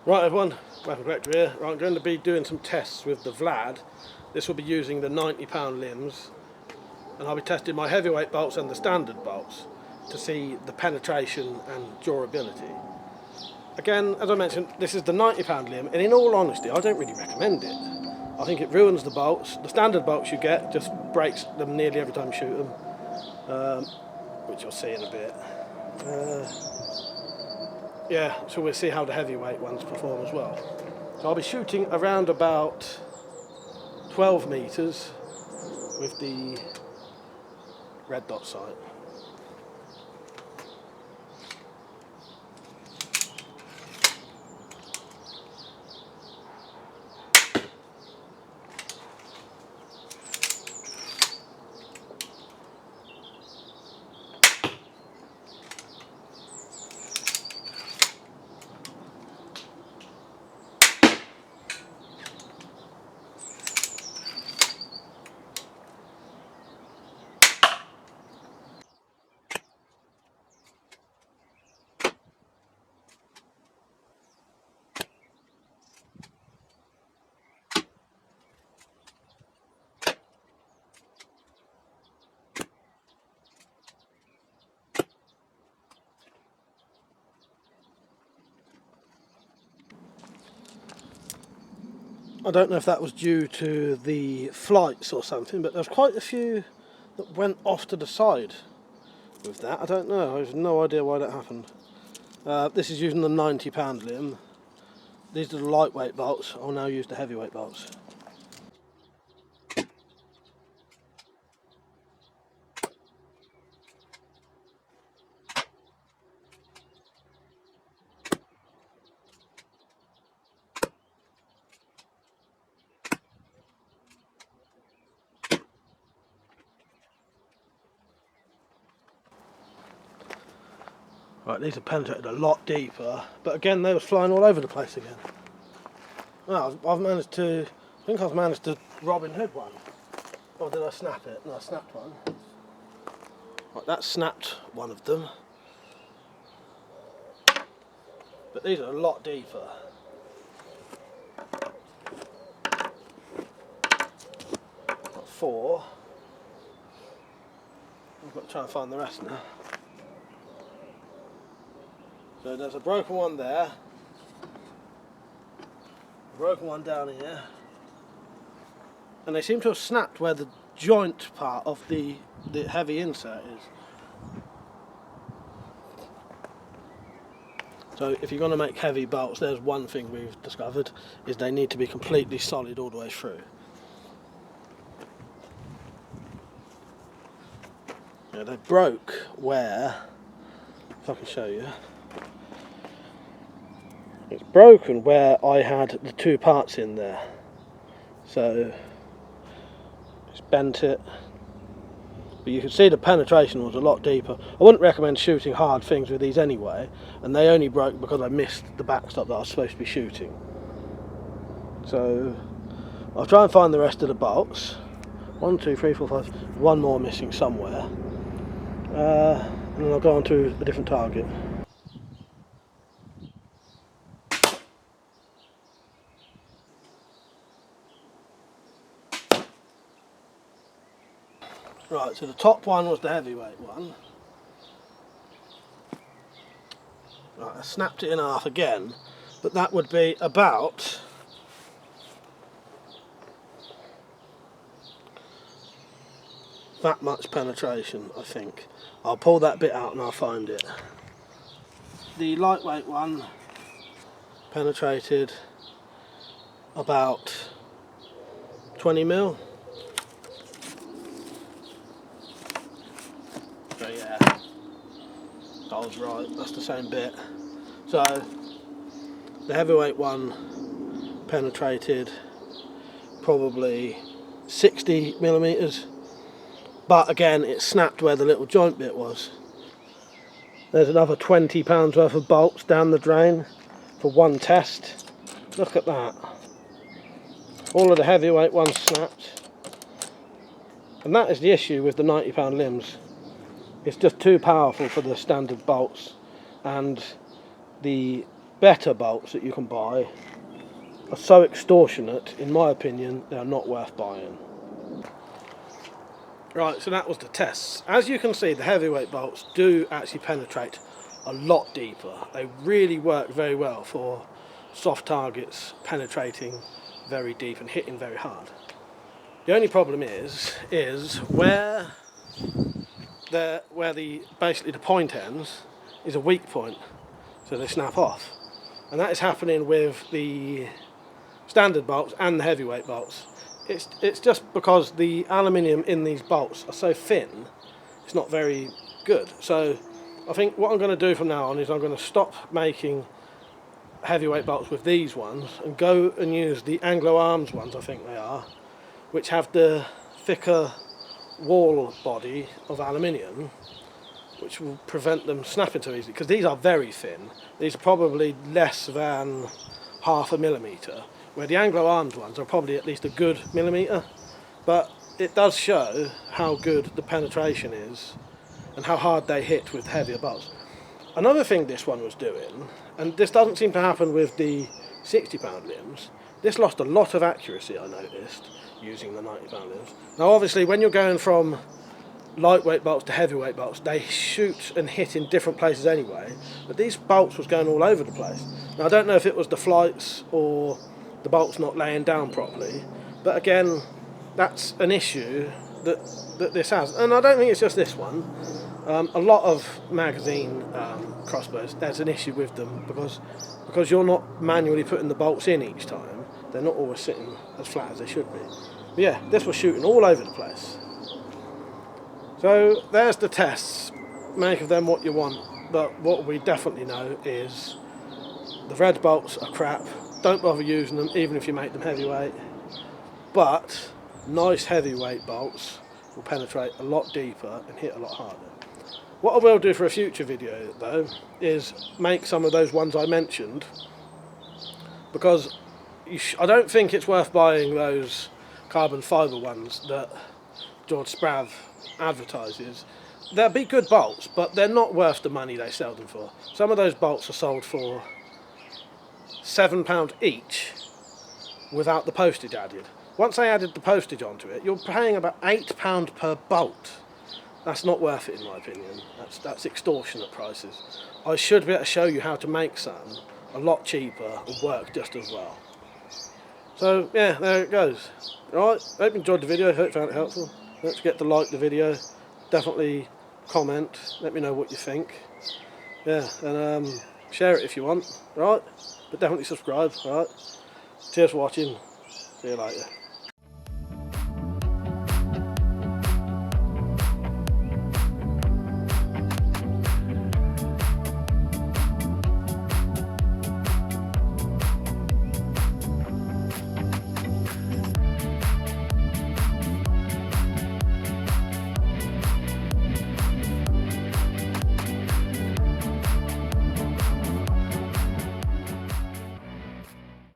Right everyone, WeaponCollector here. Right, I'm going to be doing some tests with the Vlad. This will be using the 90-pound limbs, and I'll be testing my heavyweight bolts and the standard bolts to see the penetration and durability. Again, as I mentioned, this is the 90-pound limb, and in all honesty I don't really recommend it. I think it ruins the bolts. The standard bolts you get just breaks them nearly every time you shoot them, which you'll see in a bit. Yeah, so we'll see how the heavyweight ones perform as well. So I'll be shooting around about 12 metres with the red dot sight. I don't know if that was due to the flights or something, but there's quite a few that went off to the side with that. I don't know, I have no idea why that happened. This is using the 90-pound limb. These are the lightweight bolts. I'll now use the heavyweight bolts. Right, these have penetrated a lot deeper, but again they were flying all over the place again. Well, I think I've managed to Robin Hood one. Or did I snap it? No, I snapped one. Right, that snapped one of them. But these are a lot deeper. Got 4. I've got to try and find the rest now. So there's a broken one there, a broken one down here, and they seem to have snapped where the joint part of the heavy insert is. So if you're going to make heavy bolts, there's one thing we've discovered, is they need to be completely solid all the way through. Yeah, they broke where, if I can show you, it's broken where I had the 2 parts in there, so it's bent it, but you can see the penetration was a lot deeper. I wouldn't recommend shooting hard things with these anyway, and they only broke because I missed the backstop that I was supposed to be shooting. So I'll try and find the rest of the bolts. 1, 2, 3, 4, 5, one more missing somewhere, and then I'll go on to a different target. Right, so the top one was the heavyweight one. Right, I snapped it in half again, but that would be about that much penetration, I think. I'll pull that bit out and I'll find it. The lightweight one penetrated about 20 mil. So yeah, I was right, that's the same bit. So the heavyweight one penetrated probably 60 millimeters, but again it snapped where the little joint bit was. There's another 20 pounds worth of bolts down the drain for one test. Look at that. All of the heavyweight ones snapped. And that is the issue with the 90-pound limbs. It's just too powerful for the standard bolts, and the better bolts that you can buy are so extortionate, in my opinion, they're not worth buying. Right, so that was the tests. As you can see, the heavyweight bolts do actually penetrate a lot deeper. They really work very well for soft targets, penetrating very deep and hitting very hard. The only problem is where basically the point ends is a weak point, so they snap off. And that is happening with the standard bolts and the heavyweight bolts. It's just because the aluminium in these bolts are so thin, it's not very good. So I think what I'm going to do from now on is I'm going to stop making heavyweight bolts with these ones and go and use the Anglo Arms ones, I think they are, which have the thicker wall body of aluminium, which will prevent them snapping so easily, because these are very thin. These are probably less than 0.5 millimetre, where the Anglo Arms ones are probably at least a good millimetre. But it does show how good the penetration is and how hard they hit with heavier bolts. Another thing this one was doing, and this doesn't seem to happen with the 60-pound limbs, this lost a lot of accuracy, I noticed, using the 90-pound limbs. Now obviously when you're going from lightweight bolts to heavyweight bolts, they shoot and hit in different places anyway, but these bolts was going all over the place. Now I don't know if it was the flights or the bolts not laying down properly, but again, that's an issue that this has. And I don't think it's just this one. A lot of magazine crossbows, there's an issue with them because you're not manually putting the bolts in each time. They're not always sitting as flat as they should be. But yeah, this was shooting all over the place. So there's the tests. Make of them what you want, but what we definitely know is the red bolts are crap. Don't bother using them, even if you make them heavyweight. But nice heavyweight bolts will penetrate a lot deeper and hit a lot harder. What I will do for a future video though is make some of those ones I mentioned, because I don't think it's worth buying those carbon fibre ones that George Sprav advertises. They'll be good bolts, but they're not worth the money they sell them for. Some of those bolts are sold for £7 each without the postage added. Once they added the postage onto it, you're paying about £8 per bolt. That's not worth it in my opinion. That's extortionate prices. I should be able to show you how to make some a lot cheaper and work just as well. So yeah, there it goes. Alright, hope you enjoyed the video, hope you found it helpful. Don't forget to like the video, definitely comment, let me know what you think. Yeah, and share it if you want, right? But definitely subscribe, alright? Cheers for watching, see you later.